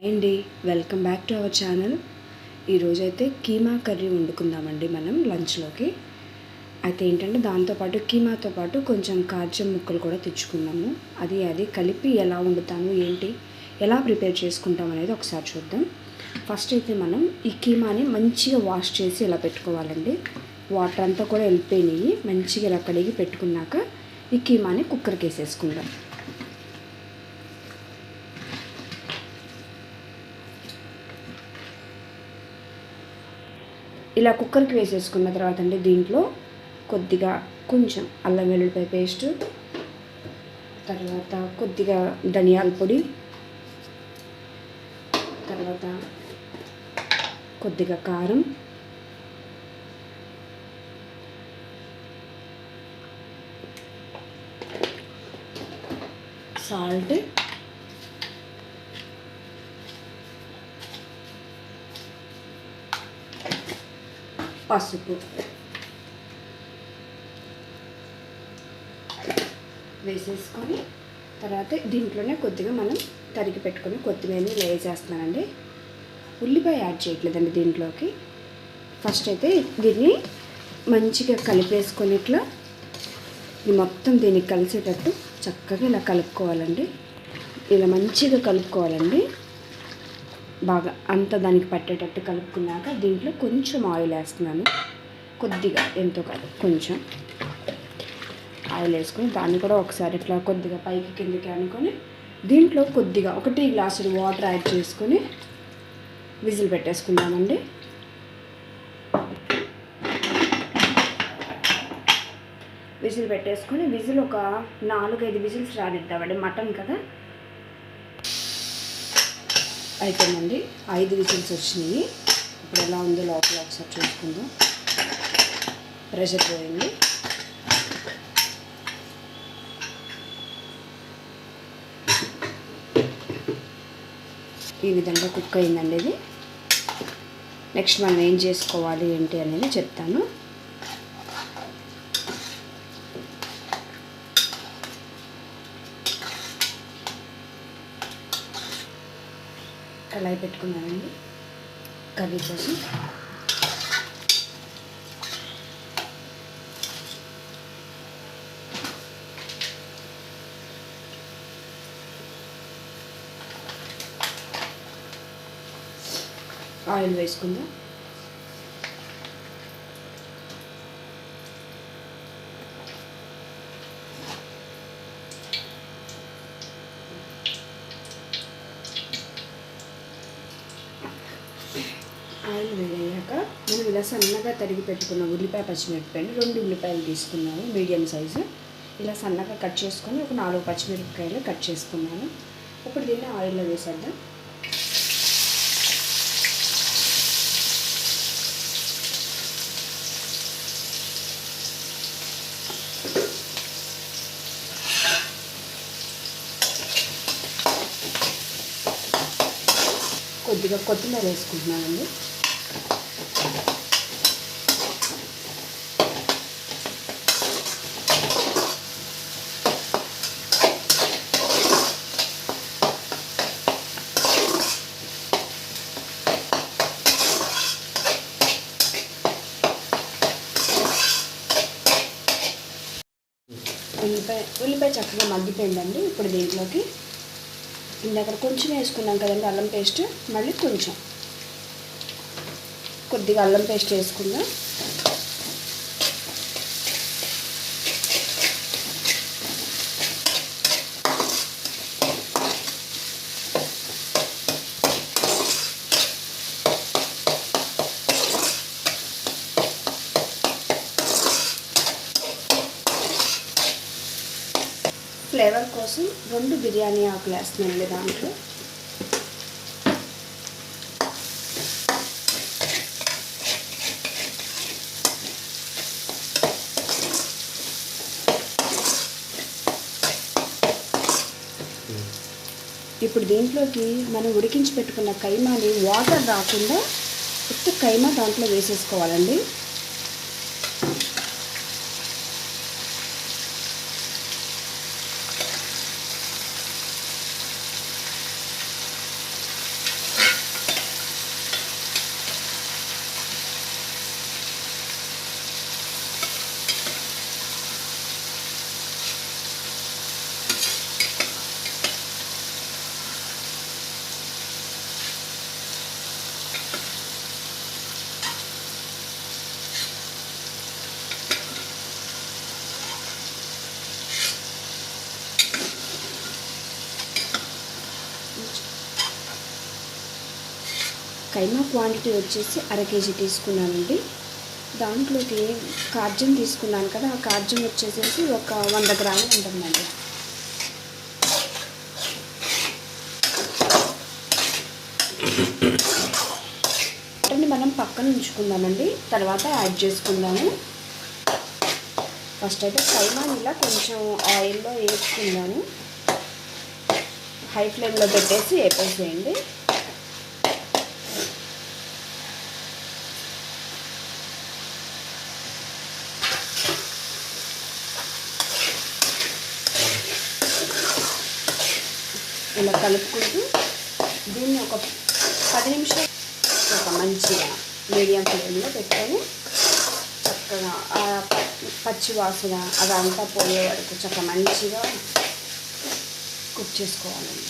అండి, welcome back to our channel. ఈరోజైతే keema curry వండుకుందామండి మనం లంచ్లోకి. అయితే ఏంటంటే దాంతోపాటు కీమాతో పాటు కొంచెం కాజం ముక్కలు కూడా తెచ్చుకున్నాము. అది కలిపి ఎలా వండుతాను ఏంటి, ఎలా ప్రిపేర్ చేసుకుంటాం అనేది ఒకసారి చూద్దాం. ఫస్ట్ అయితే మనం ఈ కీమాని మంచిగా వాష్ చేసి ఇలా పెట్టుకోవాలండి. వాటర్ అంతా కూడా వెళ్ళిపోయినాయి. మంచిగా ఇలా కడిగి పెట్టుకున్నాక ఈ కీమాని కుక్కర్కి వేసేసుకుందాం. ఇలా కుక్కర్కి వేసేసుకున్న తర్వాత అండి దీంట్లో కొద్దిగా కొంచెం అల్లం వెల్లుల్లిపాయ పేస్ట్, తర్వాత కొద్దిగా ధనియాల పొడి, తర్వాత కొద్దిగా కారం, సాల్ట్, పసుపు వేసేసుకొని తర్వాత దీంట్లోనే కొద్దిగా మనం తరిగి పెట్టుకొని కొత్తిమీరని వేసేస్తున్నానండి. ఉల్లిపాయ యాడ్ చేయట్లేదండి దీంట్లోకి. ఫస్ట్ అయితే దీన్ని మంచిగా కలిపేసుకొని ఇట్లా మొత్తం దీనికి కలిసేటట్టు చక్కగా ఇలా కలుపుకోవాలండి. ఇలా మంచిగా కలుపుకోవాలండి. బాగా అంతా దానికి పట్టేటట్టు కలుపుకున్నాక దీంట్లో కొంచెం ఆయిల్ వేస్తున్నాను. కొద్దిగా, ఎంతో కాదు, కొంచెం ఆయిల్ వేసుకొని దాన్ని కూడా ఒకసారి ఇట్లా కొద్దిగా పైకి కిందకి అనుకొని దీంట్లో కొద్దిగా 1 గ్లాసులు వాటర్ యాడ్ చేసుకొని విజిల్ పెట్టేసుకుందామండి. విజిల్ పెట్టేసుకొని విజిల్ ఒక 4-5 విజిల్స్ రానిద్దామండి. మటన్ కదా. అయిపోయిందండి, 5 విజిల్స్ వచ్చినాయి. ఇప్పుడు ఎలా ఉందో లోపల ఒకసారి చూసుకుందాం. ప్రెషర్ పోయింది. ఈ విధంగా కుక్ అయిందండి ఇది. నెక్స్ట్ మనం ఏం చేసుకోవాలి ఏంటి అనేది చెప్తాను. కళాయి పెట్టుకున్నానండి కర్రీ కోసం. ఆయిల్ వేసుకుందాం. ఆయిల్ వేడయ్యాక మనం ఇలా సన్నగా తరిగి పెట్టుకున్న ఉల్లిపాయ పచ్చిమిరపకాయలు 2 ఉల్లిపాయలు తీసుకున్నాను, మీడియం సైజు. ఇలా సన్నగా కట్ చేసుకొని ఒక 4 పచ్చిమిరపకాయలు కట్ చేసుకున్నాను. ఇప్పుడు దీన్ని ఆయిల్లో వేసేద్దాం. కొద్దిగా కొత్తిమీర వేసుకుంటున్నానండి. ఉల్లిపాయ చక్కగా మగ్గిపోయిందండి. ఇప్పుడు దీంట్లోకి ఇందాక కొంచెం వేసుకున్నాం కదండి అల్లం పేస్ట్, మళ్ళీ కొంచెం కొద్దిగా అల్లం పేస్ట్ వేసుకుందాం. ఫ్లేవర్ కోసం 2 బిర్యానీ ఆకులు వేస్తున్నానండి దాంట్లో. ఇప్పుడు దీంట్లోకి మనం ఉడికించి పెట్టుకున్న కైమాని వాటర్ రాకుండా ఉత్త కైమా దాంట్లో వేసేసుకోవాలండి. కైమా క్వాంటిటీ వచ్చేసి 1/2 kg తీసుకున్నానండి. దాంట్లోకి కార్జం తీసుకున్నాను కదా, ఆ కార్జం వచ్చేసేసి ఒక 100 గ్రాములు ఉంటుందండి. వాటిని మనం పక్కన ఉంచుకుందామండి, తర్వాత యాడ్ చేసుకుందాము. ఫస్ట్ అయితే కైమాని ఇలా కొంచెం ఆయిల్లో వేసుకుందాము. హై ఫ్లేమ్లో పెట్టేసి వేపేసేయండి. ఇలా కలుపుకుంటూ దీన్ని ఒక 10 నిమిషాలు ఒక మంచిగా మీడియం ఫ్లేమ్లో పెట్టుకొని చక్కగా ఆ పచ్చి వాసన అదంతా పోయే వరకు చక్కగా మంచిగా కుక్ చేసుకోవాలండి.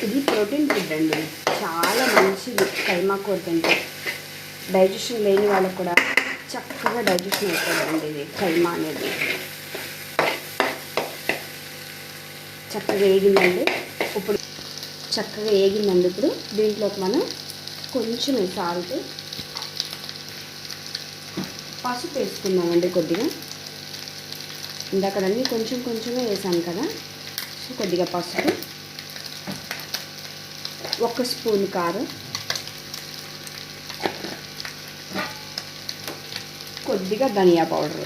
ఇది ప్రోటీన్ ఫుడ్ అండి, చాలా మంచిది. కైమా కూర తింటే డైజెషన్ లేని వాళ్ళకు కూడా చక్కగా డైజెషన్ అవుతుందండి ఇది కైమా అనేది. చక్కగా వేగిందండి. ఇప్పుడు ఇప్పుడు దీంట్లోకి మనం కొంచెం సాల్ట్, పసుపు వేసుకుందామండి కొద్దిగా. ఇందాకడన్నీ కొంచెం కొంచెమే వేసాను కదా, సో కొద్దిగా పసుపు, 1 స్పూన్ కారం, కొద్దిగా ధనియా పౌడర్,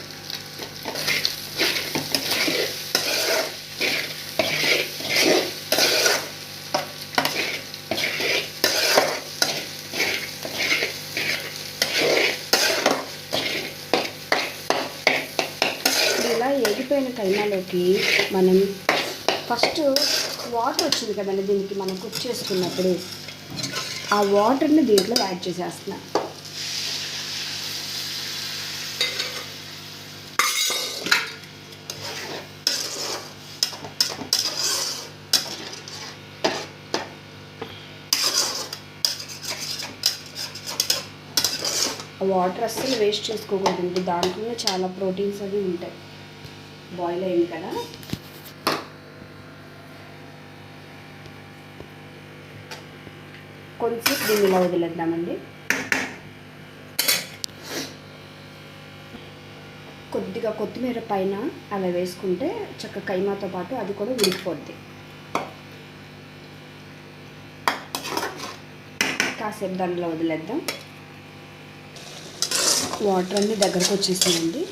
ఇలా ఎగిపోయిన కైమాలోకి మనం ఫస్ట్ వాటర్ వచ్చింది కదండి దీనికి మనం కుక్ చేసుకున్నప్పుడు, ఆ వాటర్ని దీంట్లో యాడ్ చేసేస్తున్నాను. ఆ వాటర్ అస్సలు వేస్ట్ చేసుకోకూడదండి, దాంట్లోనే చాలా ప్రోటీన్స్ అవి ఉంటాయి. బాయిల్ అయింది కదా, కొంచెం దీన్ని ఇలా వదిలేద్దామండి. కొద్దిగా కొత్తిమీర పైన అలా వేసుకుంటే చక్క కైమాతో పాటు అది కూడా ఉడికిపోద్ది. కాసేపు దానిలో వదిలేద్దాం. వాటర్ అన్నీ దగ్గరకు వచ్చేసాయండి.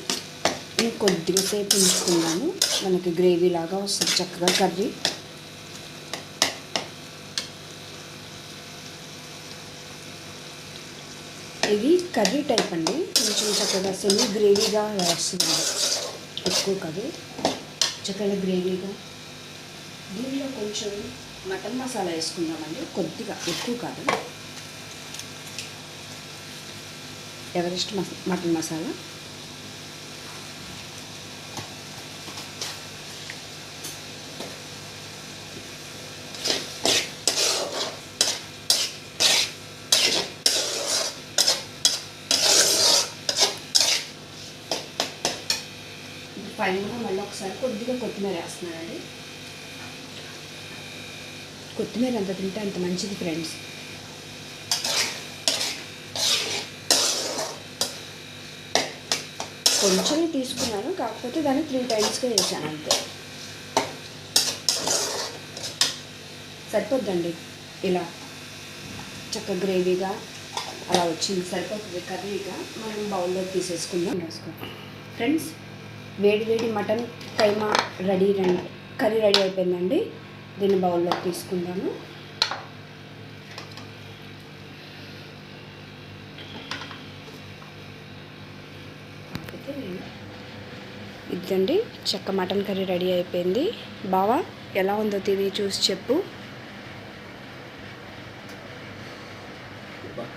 ఇంకొద్దిగా సేపు ఉంచుకుందాము, మనకి గ్రేవీ లాగా వస్తుంది చక్కగా కర్రీ. ఇది కర్రీ టైప్ అండి, కొంచెం చక్కగా సెమీ గ్రేవీగా వస్తుంది, ఎక్కువ కాదు, చక్కగా గ్రేవీగా. దీనిలో కొంచెం మటన్ మసాలా వేసుకుందామండి, కొద్దిగా, ఎక్కువ కాదు. ఎవరెస్ట్ మటన్ మసాలా, ఫైనల్గా మళ్ళీ ఒకసారి కొద్దిగా కొత్తిమీర వేస్తున్నానండి. కొత్తిమీర ఎంత తింటే అంత మంచిది ఫ్రెండ్స్. కొంచెం తీసుకున్నాను, కాకపోతే దాన్ని 3 టైమ్స్గా వేసాను అంతే. సరిపోద్దండి, ఇలా చక్క గ్రేవీగా అలా వచ్చింది, సరిపోతుంది కర్రీగా. మనం బౌల్లో తీసేసుకుందాం. ఫ్రెండ్స్, వేడి వేడి మటన్ కైమా కర్రీ రెడీ అయిపోయిందండి. దీన్ని బౌల్లోకి తీసుకుందాము. ఇదండి చెక్క మటన్ కర్రీ రెడీ అయిపోయింది. బావా ఎలా ఉందో తిని చూసి చెప్పు.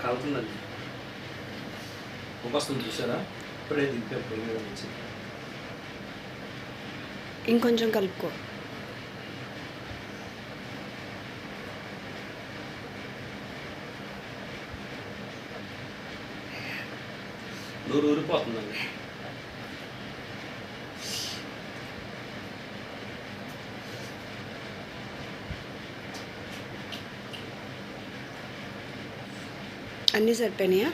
కాలుతుందండి, వస్తుంది చూసారా? ఇప్పుడే దింపే పొయ్యి మీద నుంచి. ఇంకొంచెం కలుపుకో. నూరు ఊరిపోతుందండి. అన్నీ సరిపోయినాయా?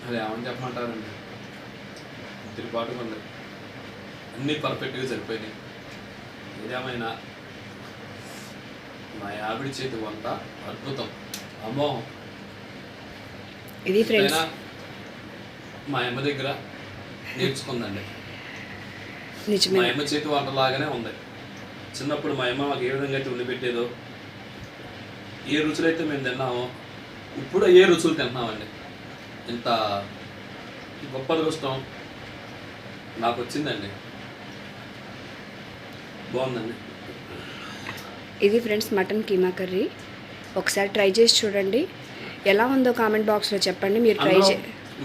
అది ఏమని చెప్పమంటారండి, తిరుగుబాటుగా ఉంది. అన్నీ పర్ఫెక్ట్గా సరిపోయినాయి. ఏదేమైనా మా ఆవిడ చేతి వంట అద్భుతం, అమోహం. ఇది ఫ్రెండ్స్ మా అమ్మ దగ్గర నేర్చుకుందండి. నిజమే. మా అమ్మ చేతి వంట లాగానే ఉంది. చిన్నప్పుడు మా అమ్మ మాకు ఏ విధంగా అయితే ఉండి పెట్టేదో, ఏ రుచులైతే మేము తిన్నామో ఇప్పుడు ఏ రుచులు తింటున్నామండి. ఇంత గొప్ప అదృష్టం నాకు వచ్చిందండి. బాగుందండి. ఇది ఫ్రెండ్స్ మటన్ కీమా కర్రీ. ఒకసారి ట్రై చేసి చూడండి, ఎలా ఉందో కామెంట్ బాక్స్లో చెప్పండి. మీరు ట్రై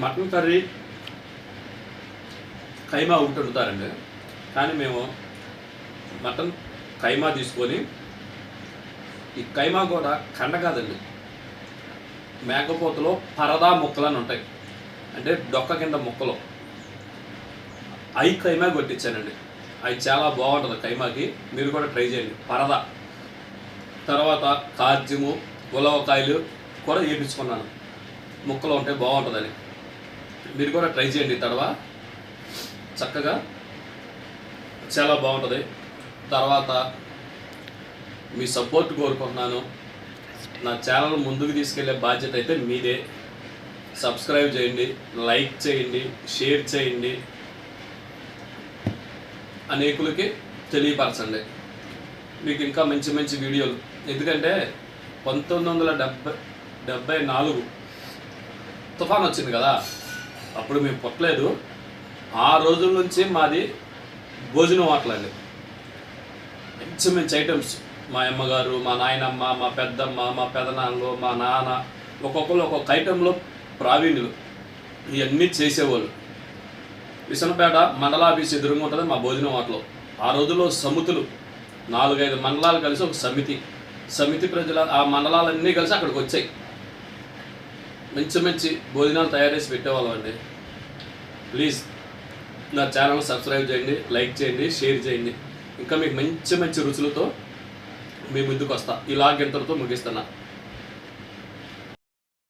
మటన్ కర్రీ కైమా ఒకటి వండుతారండి, కానీ మేము మటన్ కైమా తీసుకొని, ఈ కైమా కూడా కండ కాదండి, మేకపోతలో పరదా ముక్కలు అని ఉంటాయి, అంటే డొక్క కింద ముక్కలు, అవి కైమా కొట్టించానండి. అవి చాలా బాగుంటుంది కైమాకి, మీరు కూడా ట్రై చేయండి. పరదా తర్వాత కాజ్యము ఉలవకాయలు కూడా వేయించుకున్నాను, ముక్కలు ఉంటే బాగుంటుందని. మీరు కూడా ట్రై చేయండి. తడవ చక్కగా చాలా బాగుంటుంది. తర్వాత మీ సపోర్ట్ కోరుకుంటున్నాను. నా ఛానల్ ముందుకు తీసుకెళ్లే బాధ్యత అయితే మీదే. సబ్స్క్రైబ్ చేయండి, లైక్ చేయండి, షేర్ చేయండి, అనేకులకి తెలియపరచండి. మీకు ఇంకా మంచి మంచి వీడియోలు, ఎందుకంటే 1974 తుఫాన్ వచ్చింది కదా, అప్పుడు మేము పుట్టలేదు. ఆ రోజుల నుంచి మాది భోజనం హోటలండి. మంచి మంచి ఐటమ్స్ మా అమ్మగారు, మా నాయనమ్మ, మా పెద్దమ్మ, మా పెదనాన్నలు, మా నాన్న ఒక్కొక్కరు ఒక్కొక్క ఐటెంలో ప్రావీణ్యులు. ఇవన్నీ చేసేవాళ్ళు. విసనపేట మండలాఫీస్ ఎదురుగా ఉంటుంది మా భోజనం హోటల్. ఆ రోజుల్లో సమితులు 4-5 మండలాలు కలిసి ఒక సమితి ప్రజల ఆ మండలాలన్నీ కలిసి అక్కడికి వచ్చాయి. మంచి మంచి భోజనాలు తయారు చేసి పెట్టేవాళ్ళం అండి. ప్లీజ్ నా ఛానల్ సబ్స్క్రైబ్ చేయండి, లైక్ చేయండి, షేర్ చేయండి. ఇంకా మీకు మంచి మంచి రుచులతో మీ ముందుకు వస్తా. ఇలాగ ఇంతటితో ముగిస్తున్నా.